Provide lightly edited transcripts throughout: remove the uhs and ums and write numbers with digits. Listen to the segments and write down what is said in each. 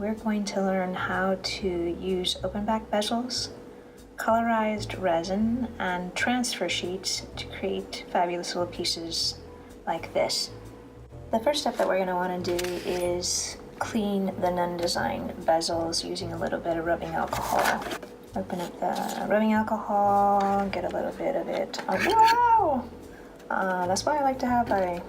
we're going to learn how to use open back bezels, colorized resin, and transfer sheets to create fabulous little pieces like this. The first step that we're going to want to do is clean the Nunn Design bezels using a little bit of rubbing alcohol. Open up the rubbing alcohol, get a little bit of it. Oh, wow! That's why I like to have a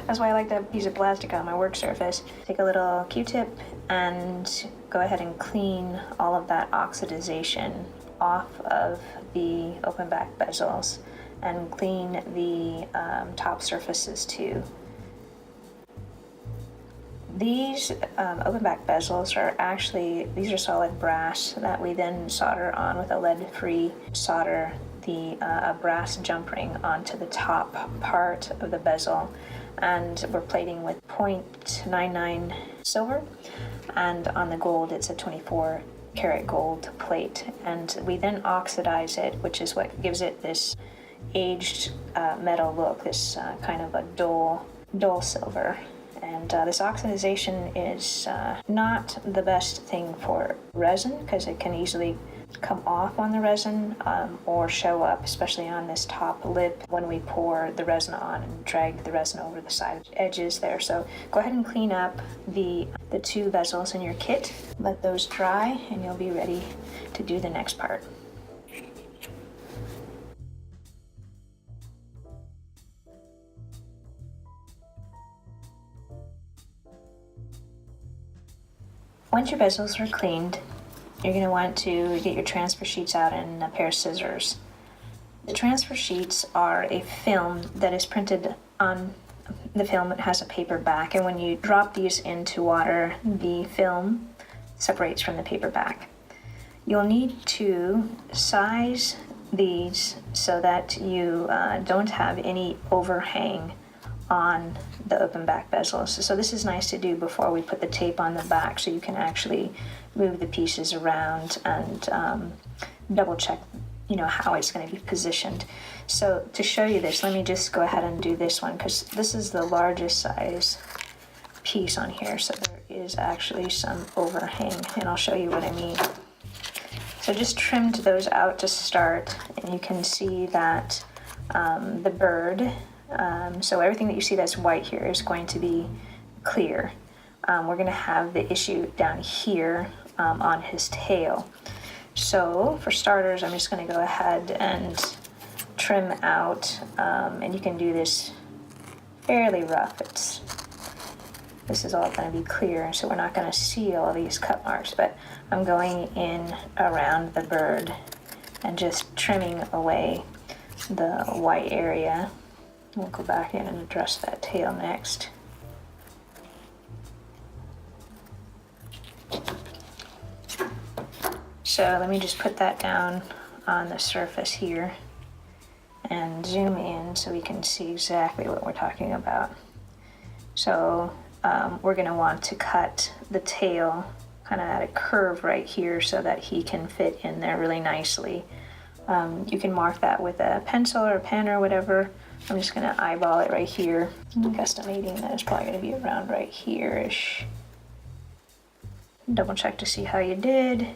that's why I like to have a piece of plastic on my work surface. Take a little Q-tip and go ahead and clean all of that oxidization off of the open back bezels and clean the top surfaces too. These open back bezels are actually, these are solid brass that we then solder on with a lead-free solder the brass jump ring onto the top part of the bezel, and we're plating with 0.99 silver, and on the gold it's a 24 karat gold plate, and we then oxidize it, which is what gives it this aged metal look, this kind of a dull silver. And this oxidization is not the best thing for resin because it can easily come off on the resin or show up, especially on this top lip when we pour the resin on and drag the resin over the side edges there. So go ahead and clean up the two bezels in your kit, let those dry, and you'll be ready to do the next part. Once your bezels are cleaned, you're going to want to get your transfer sheets out and a pair of scissors. The transfer sheets are a film that is printed on the film. It has a paper back, and when you drop these into water, the film separates from the paper back. You'll need to size these so that you don't have any overhang on the open back bezels. So this is nice to do before we put the tape on the back, so you can actually move the pieces around and double check, how it's going to be positioned. So to show you this, let me just go ahead and do this one, because this is the largest size piece on here, so there is actually some overhang, and I'll show you what I mean. So just trimmed those out to start, and you can see that the bird, so everything that you see that's white here is going to be clear. We're going to have the issue down here on his tail. So for starters, I'm just going to go ahead and trim out, and you can do this fairly rough. This is all going to be clear, so we're not going to see all these cut marks, but I'm going in around the bird and just trimming away the white area. We'll go back in and address that tail next. So let me just put that down on the surface here and zoom in so we can see exactly what we're talking about. So we're going to want to cut the tail kind of at a curve right here so that he can fit in there really nicely. You can mark that with a pencil or a pen or whatever. I'm just going to eyeball it right here. I'm estimating that it's probably going to be around right here-ish. Double check to see how you did.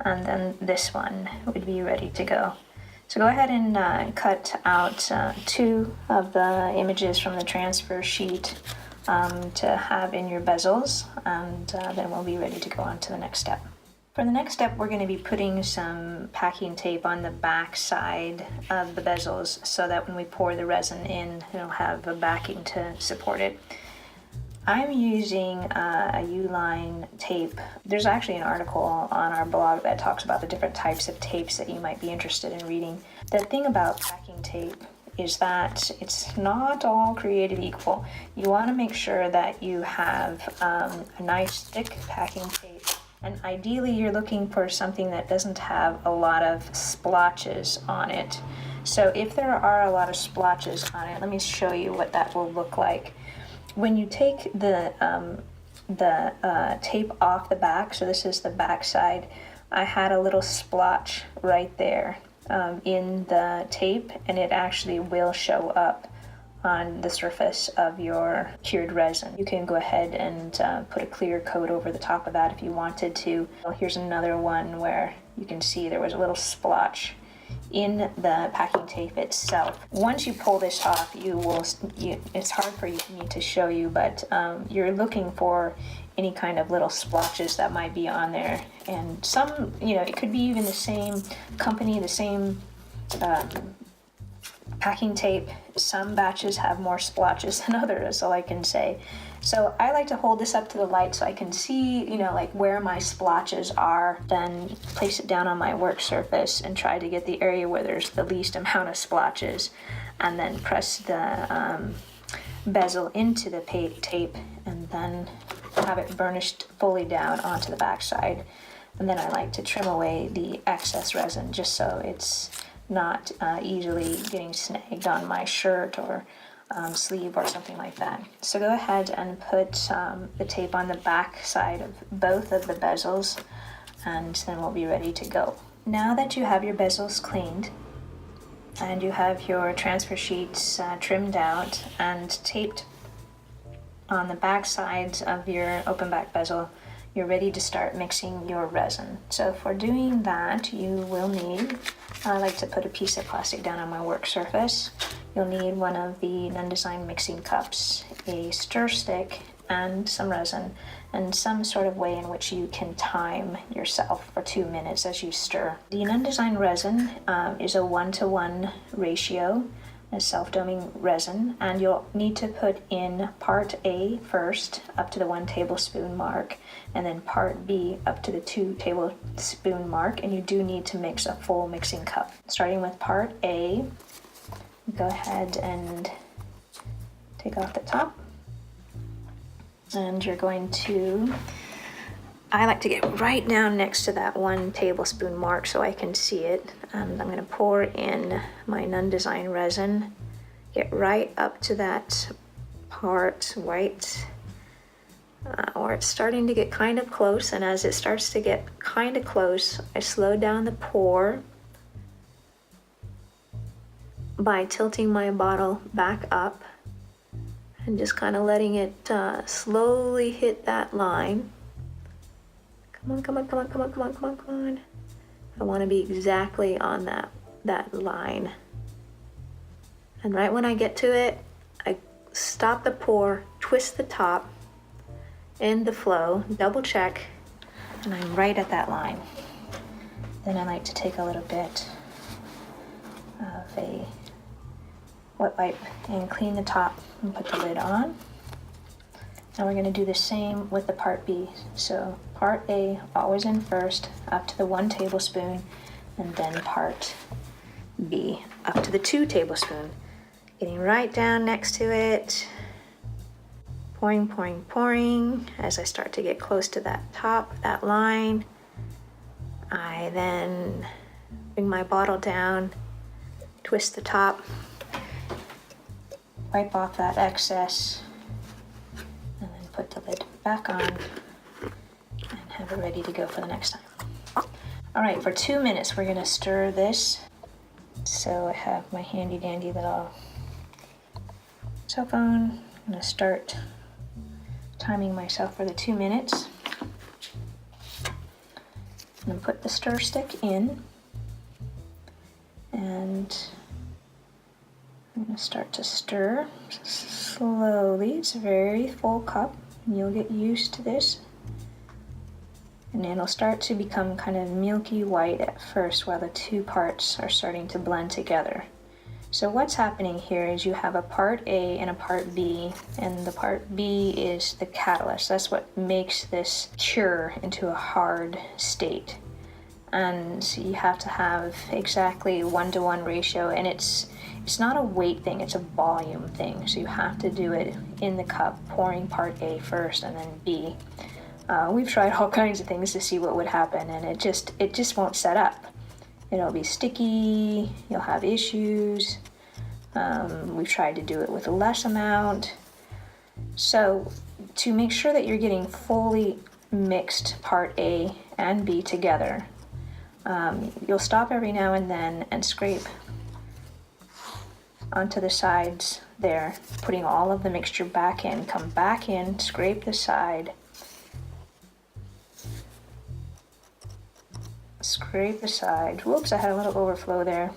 And then this one would be ready to go. So go ahead and cut out two of the images from the transfer sheet to have in your bezels, and then we'll be ready to go on to the next step. For the next step, we're going to be putting some packing tape on the back side of the bezels so that when we pour the resin in, it'll have a backing to support it. I'm using a U-line tape. There's actually an article on our blog that talks about the different types of tapes that you might be interested in reading. The thing about packing tape is that it's not all created equal. You want to make sure that you have a nice thick packing tape, and ideally you're looking for something that doesn't have a lot of splotches on it. So if there are a lot of splotches on it, let me show you what that will look like. When you take the tape off the back, so this is the back side, I had a little splotch right there in the tape, and it actually will show up on the surface of your cured resin. You can go ahead and put a clear coat over the top of that if you wanted to. Well, here's another one where you can see there was a little splotch in the packing tape itself. Once you pull this off, it's hard for me to show you, but you're looking for any kind of little splotches that might be on there. And some, it could be even the same company, the same packing tape. Some batches have more splotches than others, that's all I can say. So I like to hold this up to the light so I can see, like where my splotches are, then place it down on my work surface and try to get the area where there's the least amount of splotches, and then press the bezel into the tape and then have it burnished fully down onto the back side. And then I like to trim away the excess resin just so it's not easily getting snagged on my shirt or sleeve or something like that. So go ahead and put the tape on the back side of both of the bezels, and then we'll be ready to go. Now that you have your bezels cleaned and you have your transfer sheets trimmed out and taped on the back sides of your open back bezel, you're ready to start mixing your resin. So for doing that, you will need, I like to put a piece of plastic down on my work surface. You'll need one of the Nunn Design mixing cups, a stir stick, and some resin, and some sort of way in which you can time yourself for 2 minutes as you stir. The Nunn Design resin is a 1-to-1 ratio, a self-doming resin, and you'll need to put in part A first up to the 1 tablespoon mark, and then part B up to the 2 tablespoon mark, and you do need to mix a full mixing cup. Starting with part A, go ahead and take off the top, and you're going to, I like to get right down next to that 1 tablespoon mark so I can see it. And I'm going to pour in my Nunn Design resin, get right up to that part right where it's starting to get kind of close, and as it starts to get kind of close, I slow down the pour by tilting my bottle back up and just kind of letting it slowly hit that line. Come on, come on, come on, come on, come on, come on, come on. I want to be exactly on that line. And right when I get to it, I stop the pour, twist the top, end the flow, double check, and I'm right at that line. Then I like to take a little bit of a wet wipe and clean the top and put the lid on. And we're going to do the same with the part B. So part A always in first, up to the 1 tablespoon, and then part B up to the 2 tablespoon. Getting right down next to it, pouring, pouring, pouring. As I start to get close to that top, that line, I then bring my bottle down, twist the top, wipe off that excess, and then put the lid back on and have it ready to go for the next time. All right, for 2 minutes we're gonna stir this. So I have my handy dandy little cell phone. I'm gonna start timing myself for the 2 minutes. I'm gonna put the stir stick in, and I'm gonna start to stir slowly. It's a very full cup, and you'll get used to this. And it'll start to become kind of milky white at first while the 2 parts are starting to blend together. So what's happening here is you have a part A and a part B, and the part B is the catalyst. That's what makes this cure into a hard state. And you have to have exactly 1-to-1 ratio, and it's not a weight thing, it's a volume thing. So you have to do it in the cup, pouring part A first and then B. We've tried all kinds of things to see what would happen, and it just won't set up. It'll be sticky, you'll have issues. We've tried to do it with a less amount. So to make sure that you're getting fully mixed part A and B together, you'll stop every now and then and scrape onto the sides there, putting all of the mixture back in. Come back in, scrape the side. Scrape the side. Whoops, I had a little overflow there.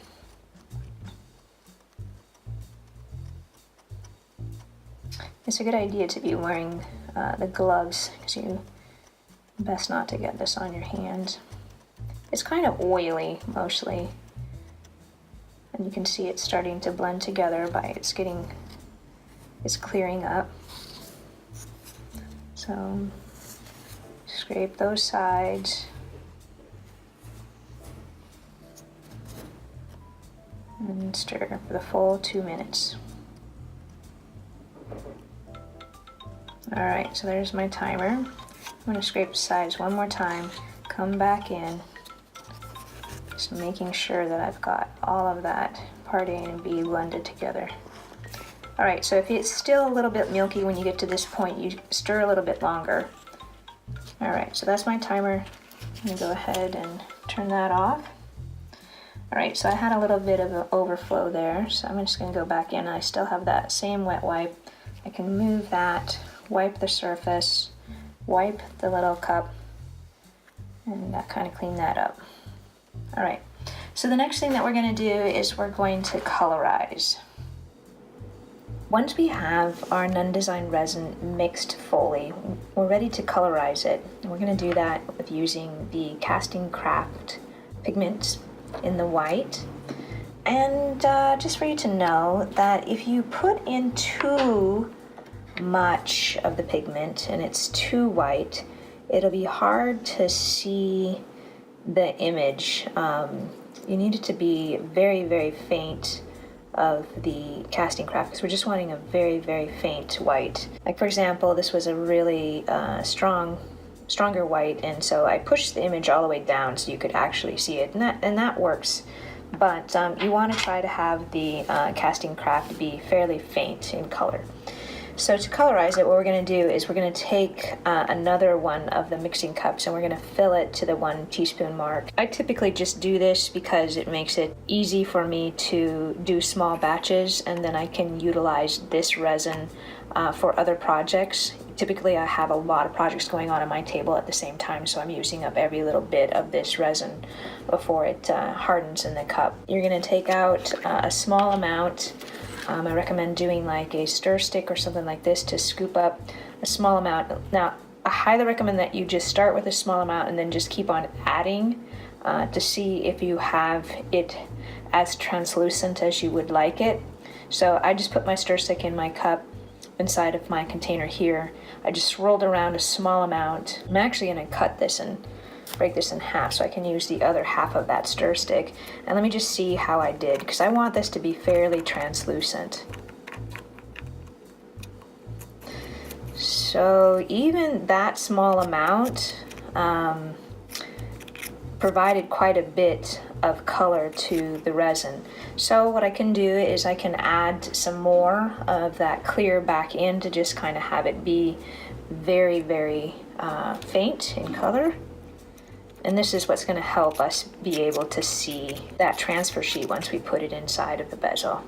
It's a good idea to be wearing the gloves, because you best not to get this on your hands. It's kind of oily mostly, and you can see it's starting to blend together by it's clearing up. So scrape those sides. And stir for the full 2 minutes. Alright, so there's my timer. I'm going to scrape the sides one more time, come back in, just making sure that I've got all of that part A and B blended together. Alright, so if it's still a little bit milky when you get to this point, you stir a little bit longer. Alright, so that's my timer. I'm going to go ahead and turn that off. Alright, so I had a little bit of an overflow there, so I'm just going to go back in. I still have that same wet wipe. I can move that, wipe the surface, wipe the little cup, and kind of clean that up. Alright, so the next thing that we're going to do is we're going to colorize. Once we have our Nunn Design resin mixed fully, we're ready to colorize it. We're going to do that with using the Casting Craft pigment in the white. And just for you to know that if you put in too much of the pigment and it's too white, it'll be hard to see the image. You need it to be very, very faint of the casting craft, because we're just wanting a very, very faint white. Like for example, this was a really stronger white, and so I pushed the image all the way down so you could actually see it, and that works. But you want to try to have the casting craft be fairly faint in color. So to colorize it, what we're going to do is we're going to take another one of the mixing cups and we're going to fill it to the 1 teaspoon mark. I typically just do this because it makes it easy for me to do small batches, and then I can utilize this resin for other projects. Typically I have a lot of projects going on my table at the same time, so I'm using up every little bit of this resin before it hardens in the cup. You're going to take out a small amount. I recommend doing like a stir stick or something like this to scoop up a small amount. Now, I highly recommend that you just start with a small amount and then just keep on adding to see if you have it as translucent as you would like it. So I just put my stir stick in my cup inside of my container here. I just rolled around a small amount. I'm actually going to cut this and break this in half so I can use the other half of that stir stick. And let me just see how I did, because I want this to be fairly translucent. So even that small amount provided quite a bit of color to the resin. So what I can do is I can add some more of that clear back in to just kind of have it be very, very faint in color. And this is what's going to help us be able to see that transfer sheet once we put it inside of the bezel.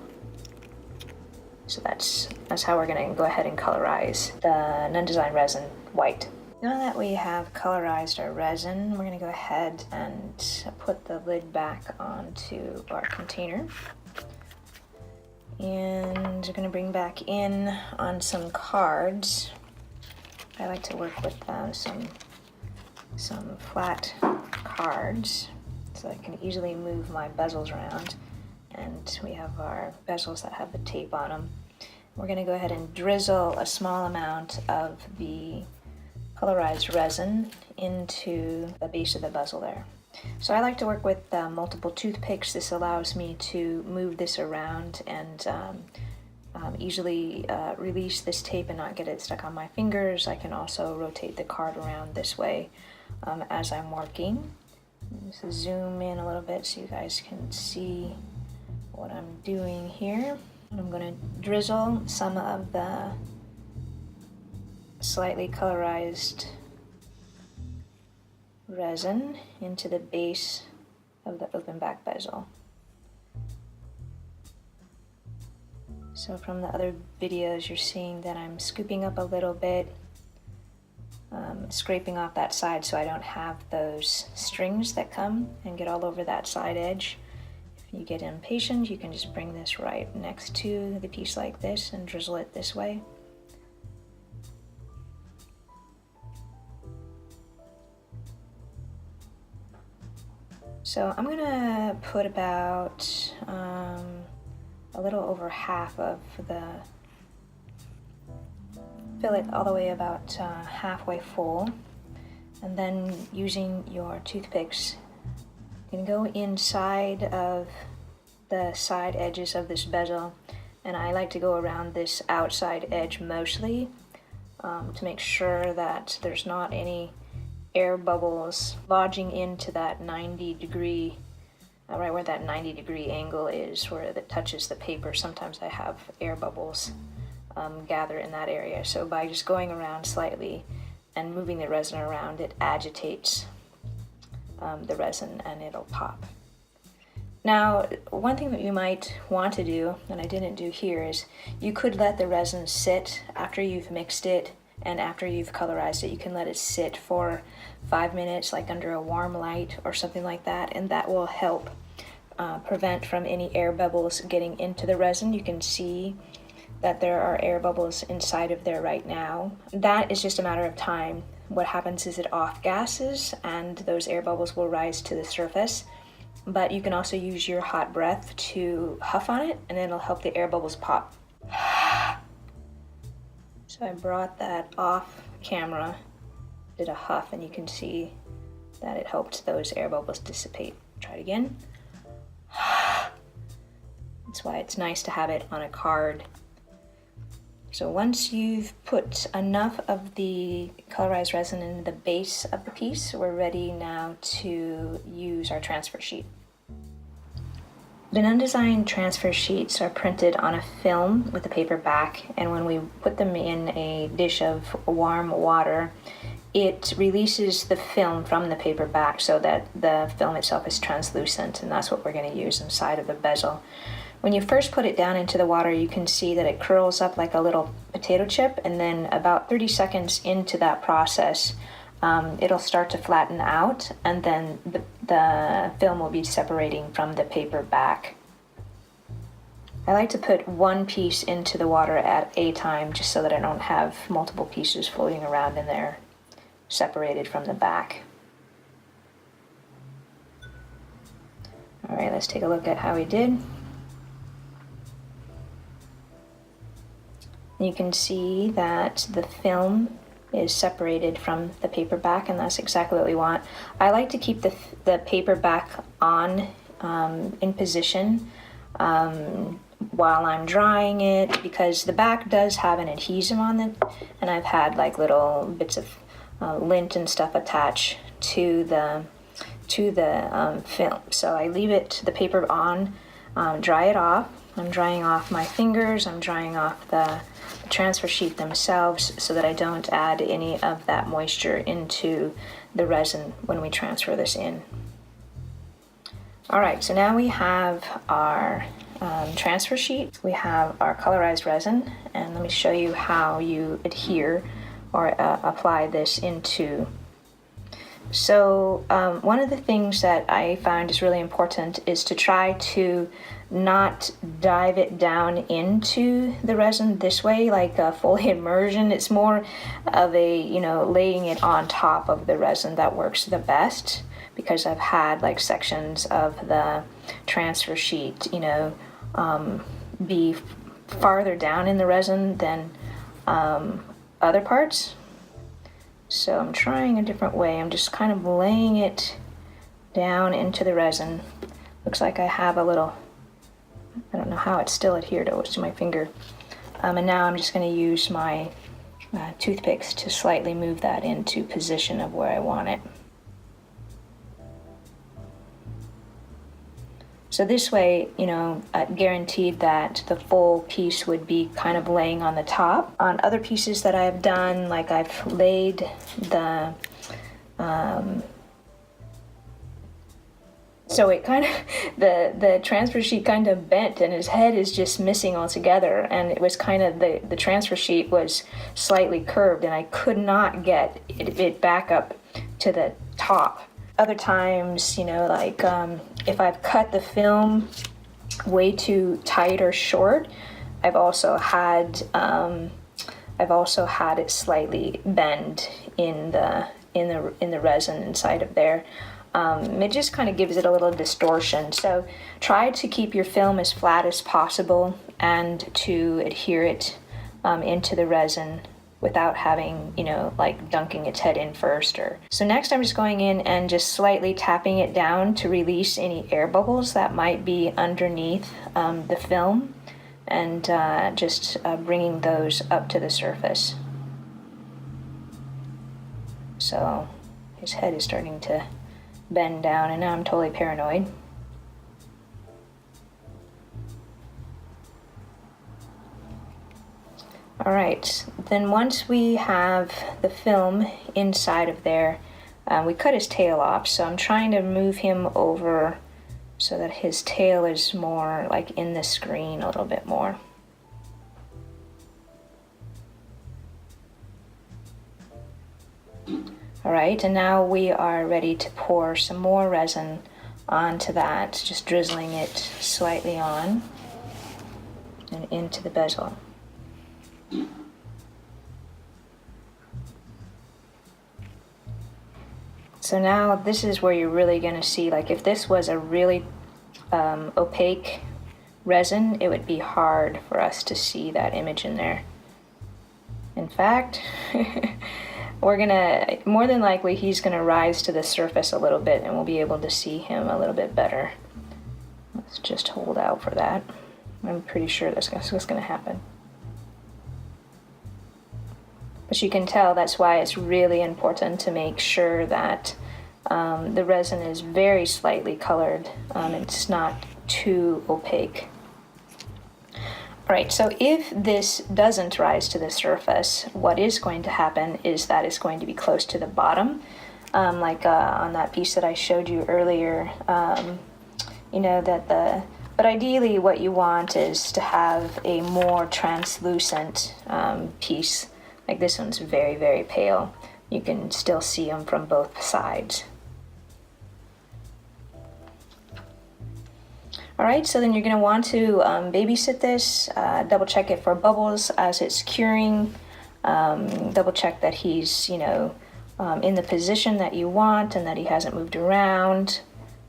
So that's how we're going to go ahead and colorize the Nunn Design resin white. Now that we have colorized our resin, we're going to go ahead and put the lid back onto our container. And we're going to bring back in on some cards. I like to work with some flat cards so I can easily move my bezels around. And we have our bezels that have the tape on them. We're going to go ahead and drizzle a small amount of the colorized resin into the base of the bezel there. So I like to work with multiple toothpicks. This allows me to move this around and easily release this tape and not get it stuck on my fingers. I can also rotate the card around this way as I'm working. Just zoom in a little bit so you guys can see what I'm doing here. I'm going to drizzle some of the slightly colorized resin into the base of the open back bezel. So from the other videos, you're seeing that I'm scooping up a little bit, scraping off that side so I don't have those strings that come and get all over that side edge. If you get impatient, you can just bring this right next to the piece like this and drizzle it this way. So I'm gonna put about a little over half of the, fill it all the way about halfway full, and then using your toothpicks, you can go inside of the side edges of this bezel, and I like to go around this outside edge mostly to make sure that there's not any air bubbles lodging into that 90-degree, right where that 90-degree angle is, where it touches the paper. Sometimes I have air bubbles gather in that area. So by just going around slightly and moving the resin around, it agitates the resin and it'll pop. Now, one thing that you might want to do, and I didn't do here, is you could let the resin sit after you've mixed it and after you've colorized it. You can let it sit for 5 minutes, like under a warm light or something like that, and that will help prevent from any air bubbles getting into the resin. You can see that there are air bubbles inside of there right now. That is just a matter of time. What happens is it off gases and those air bubbles will rise to the surface. But you can also use your hot breath to huff on it, and it'll help the air bubbles pop. So I brought that off camera, did a huff, and you can see that it helped those air bubbles dissipate. Try it again. That's why it's nice to have it on a card. So once you've put enough of the colorized resin in the base of the piece, we're ready now to use our transfer sheet. The Nunn Design transfer sheets are printed on a film with a paper back, and when we put them in a dish of warm water, it releases the film from the paper back so that the film itself is translucent, and that's what we're going to use inside of the bezel. When you first put it down into the water, you can see that it curls up like a little potato chip, and then about 30 seconds into that process, it'll start to flatten out, and then the film will be separating from the paper back. I like to put one piece into the water at a time, just so that I don't have multiple pieces floating around in there, separated from the back. All right, let's take a look at how we did. You can see that the film is separated from the paper back, and that's exactly what we want. I like to keep the paper back on in position while I'm drying it, because the back does have an adhesive on it, and I've had like little bits of lint and stuff attached to the film. So I leave the paper on, dry it off. I'm drying off my fingers, I'm drying off the transfer sheet themselves so that I don't add any of that moisture into the resin when we transfer this in. All right, so now we have our transfer sheet, we have our colorized resin, and let me show you how you adhere or apply this into. So one of the things that I find is really important is to try to not dive it down into the resin this way, like a full immersion. It's more of a, laying it on top of the resin that works the best, because I've had like sections of the transfer sheet, be farther down in the resin than other parts. So I'm trying a different way. I'm just kind of laying it down into the resin. Looks like I have a little, I don't know how it's still adhered to my finger. And now I'm just going to use my toothpicks to slightly move that into position of where I want it. So this way, guaranteed that the full piece would be kind of laying on the top. On other pieces that I have done, like I've laid the So it kind of, the transfer sheet kind of bent and his head is just missing altogether. And it was kind of, the transfer sheet was slightly curved and I could not get it back up to the top. Other times, you know, like if I've cut the film way too tight or short, I've also had it slightly bend in the resin inside of there. It just kind of gives it a little distortion. So try to keep your film as flat as possible and to adhere it into the resin without having, you know, like dunking its head in first. So next I'm just going in and just slightly tapping it down to release any air bubbles that might be underneath the film, and just bringing those up to the surface. So his head is starting to bend down and now I'm totally paranoid. Alright, then once we have the film inside of there, we cut his tail off, so I'm trying to move him over so that his tail is more like in the screen a little bit more. Alright, and now we are ready to pour some more resin onto that, just drizzling it slightly on and into the bezel. So now this is where you're really going to see, like if this was a really opaque resin, it would be hard for us to see that image in there. In fact, we're gonna, more than likely he's gonna rise to the surface a little bit and we'll be able to see him a little bit better. Let's just hold out for that. I'm pretty sure that's what's gonna happen. But you can tell that's why it's really important to make sure that the resin is very slightly colored. It's not too opaque. Alright, so if this doesn't rise to the surface, what is going to happen is that it's going to be close to the bottom. Like on that piece that I showed you earlier, you know, but ideally what you want is to have a more translucent piece. Like this one's very, very pale. You can still see them from both sides. Alright, so then you're going to want to babysit this, double check it for bubbles as it's curing, double check that he's, you know, in the position that you want and that he hasn't moved around.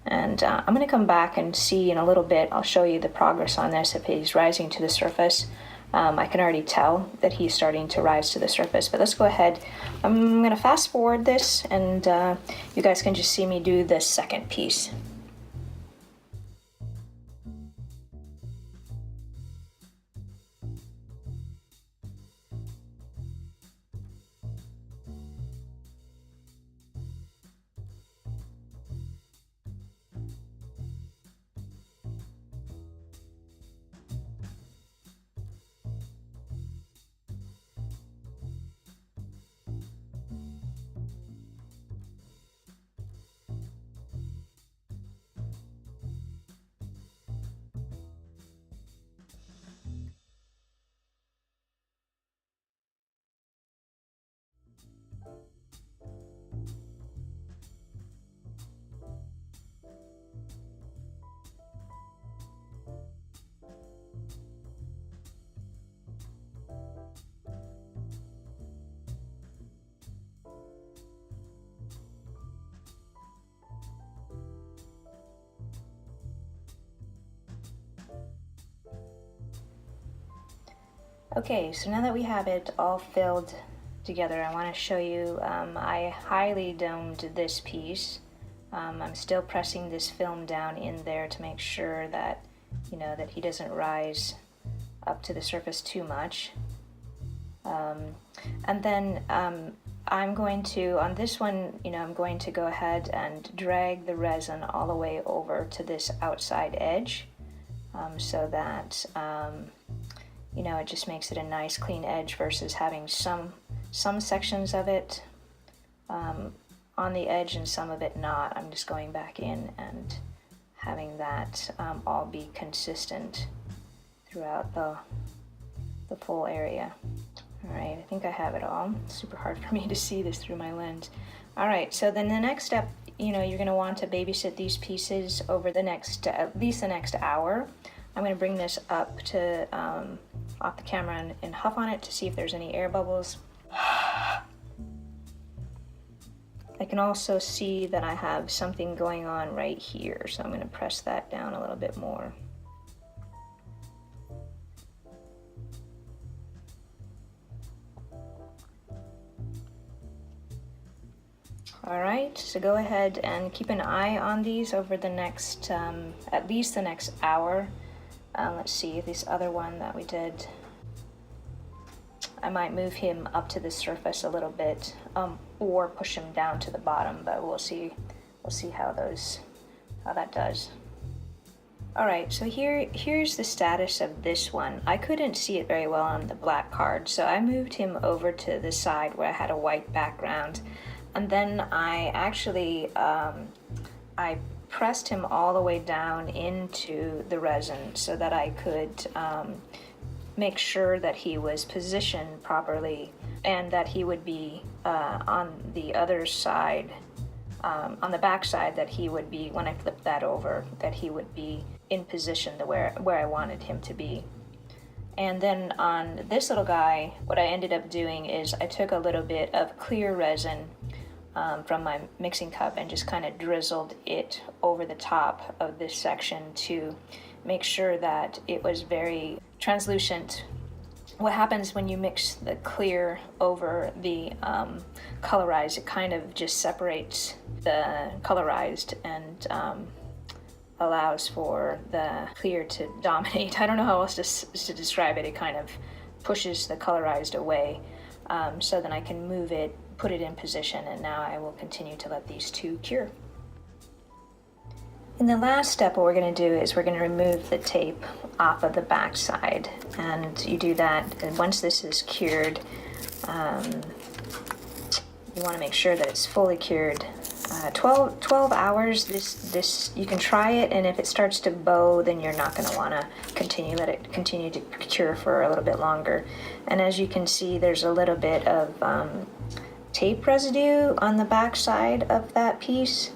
And I'm going to come back and see in a little bit, I'll show you the progress on this if he's rising to the surface. I can already tell that he's starting to rise to the surface, but let's go ahead. I'm going to fast forward this and you guys can just see me do the second piece. Okay, so now that we have it all filled together, I want to show you, I highly domed this piece. I'm still pressing this film down in there to make sure that, you know, that he doesn't rise up to the surface too much. And then I'm going to, on this one, you know, I'm going to go ahead and drag the resin all the way over to this outside edge, so that you know, it just makes it a nice clean edge versus having some sections of it on the edge and some of it not. I'm just going back in and having that all be consistent throughout the full area. All right, I think I have it all. It's super hard for me to see this through my lens. All right, so then the next step, you're going to want to babysit these pieces over the next, at least the next hour. I'm going to bring this up to off the camera and huff on it to see if there's any air bubbles. I can also see that I have something going on right here, so I'm going to press that down a little bit more. All right, so go ahead and keep an eye on these over the next, at least the next hour. Let's see, this other one that we did, I might move him up to the surface a little bit, or push him down to the bottom, but we'll see how that does. All right, so here's the status of this one. I couldn't see it very well on the black card, so I moved him over to the side where I had a white background. And then I actually, I pressed him all the way down into the resin so that I could make sure that he was positioned properly and that he would be on the other side, on the back side, that he would be, when I flipped that over, that he would be in position to where I wanted him to be. And then on this little guy, what I ended up doing is I took a little bit of clear resin from my mixing cup and just kind of drizzled it over the top of this section to make sure that it was very translucent. What happens when you mix the clear over the colorized, it kind of just separates the colorized and allows for the clear to dominate. I don't know how else to describe it. It kind of pushes the colorized away, so then I can move it, put it in position, and now I will continue to let these two cure. In the last step, what we're going to do is we're going to remove the tape off of the back side, and you do that, and once this is cured, you want to make sure that it's fully cured. 12 hours, this you can try it, and if it starts to bow, then you're not going to want to let it continue to cure for a little bit longer. And as you can see, there's a little bit of tape residue on the back side of that piece.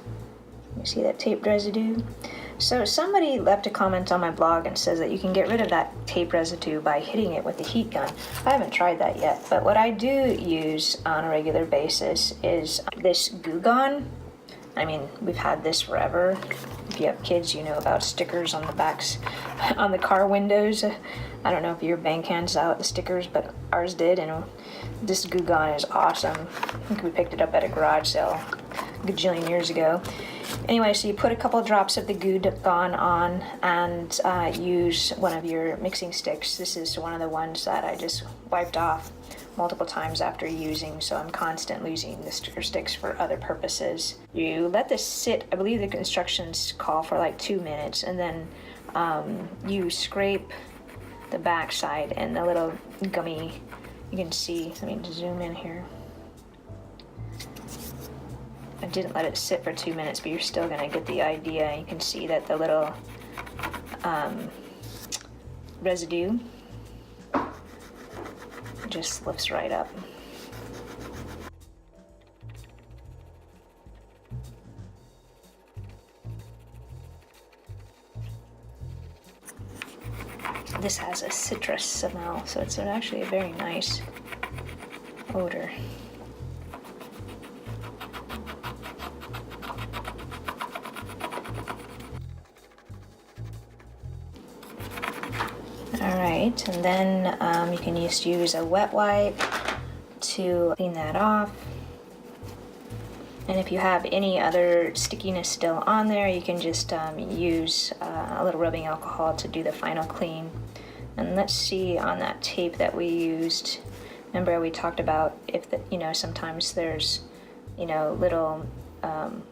You see that tape residue? So somebody left a comment on my blog and says that you can get rid of that tape residue by hitting it with a heat gun. I haven't tried that yet, but what I do use on a regular basis is this Goo Gone. I mean, we've had this forever. If you have kids, you know about stickers on the backs, on the car windows. I don't know if your bank hands out the stickers, but ours did, and this Goo Gone is awesome. I think we picked it up at a garage sale a gajillion years ago. Anyway, so you put a couple drops of the Goo Gone on and use one of your mixing sticks. This is one of the ones that I just wiped off multiple times after using, so I'm constantly using the sticker sticks for other purposes. You let this sit, I believe the instructions call for like 2 minutes, and then you scrape the back side and the little gummy, you can see, let me zoom in here. I didn't let it sit for 2 minutes, but you're still gonna get the idea. You can see that the little residue just lifts right up. This has a citrus smell, so it's actually a very nice odor. Alright, and then you can just use a wet wipe to clean that off. And if you have any other stickiness still on there, you can just use a little rubbing alcohol to do the final clean. And let's see on that tape that we used. Remember we talked about if sometimes there's little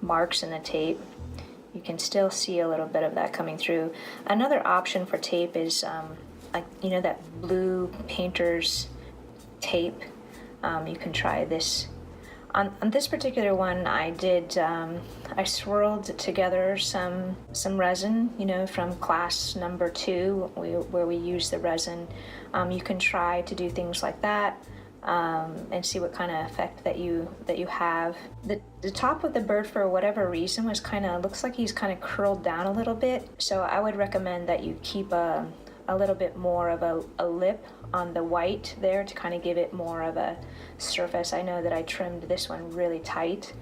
marks in the tape. You can still see a little bit of that coming through. Another option for tape is that blue painter's tape. You can try this. On this particular one, I did I swirled together some resin, you know, from class number 2, where we use the resin. You can try to do things like that and see what kind of effect that you have. The top of the bird, for whatever reason, was looks like he's kind of curled down a little bit. So I would recommend that you keep a little bit more of a lip on the white there to kind of give it more of a surface. I know that I trimmed this one really tight.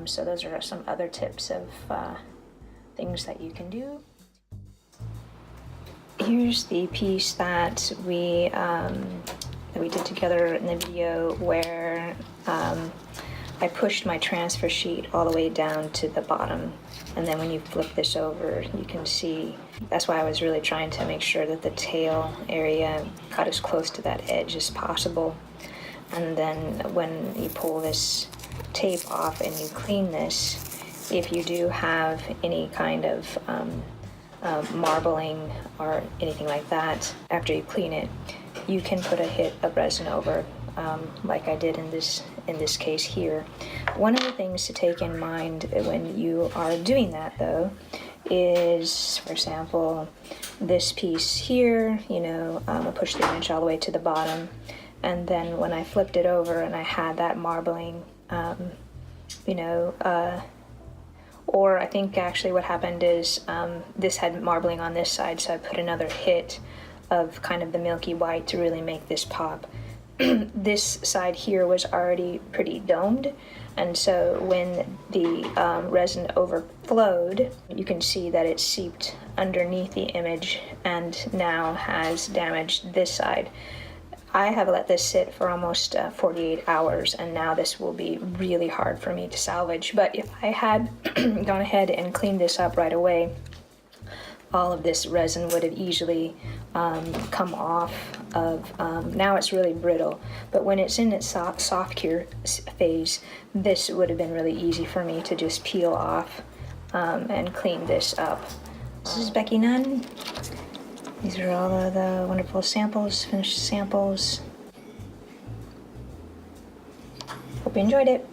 So those are some other tips of things that you can do. Here's the piece that we did together in the video, where I pushed my transfer sheet all the way down to the bottom, and then when you flip this over, you can see. That's why I was really trying to make sure that the tail area got as close to that edge as possible. And then when you pull this tape off and you clean this, if you do have any kind of marbling or anything like that, after you clean it, you can put a hit of resin over, like I did in this case here. One of the things to take in mind when you are doing that, though, is, for example, this piece here, you know, I pushed the image all the way to the bottom, and then when I flipped it over and I had that marbling, you know, or I think actually what happened is this had marbling on this side, so I put another hit of kind of the milky white to really make this pop. This side here was already pretty domed, and so when the resin overflowed, you can see that it seeped underneath the image and now has damaged this side. I have let this sit for almost 48 hours, and now this will be really hard for me to salvage. But if I had gone ahead and cleaned this up right away, all of this resin would have easily come off of, now it's really brittle, but when it's in its soft cure phase, this would have been really easy for me to just peel off and clean this up. This is Becky Nunn. These are all of the wonderful samples, finished samples. Hope you enjoyed it.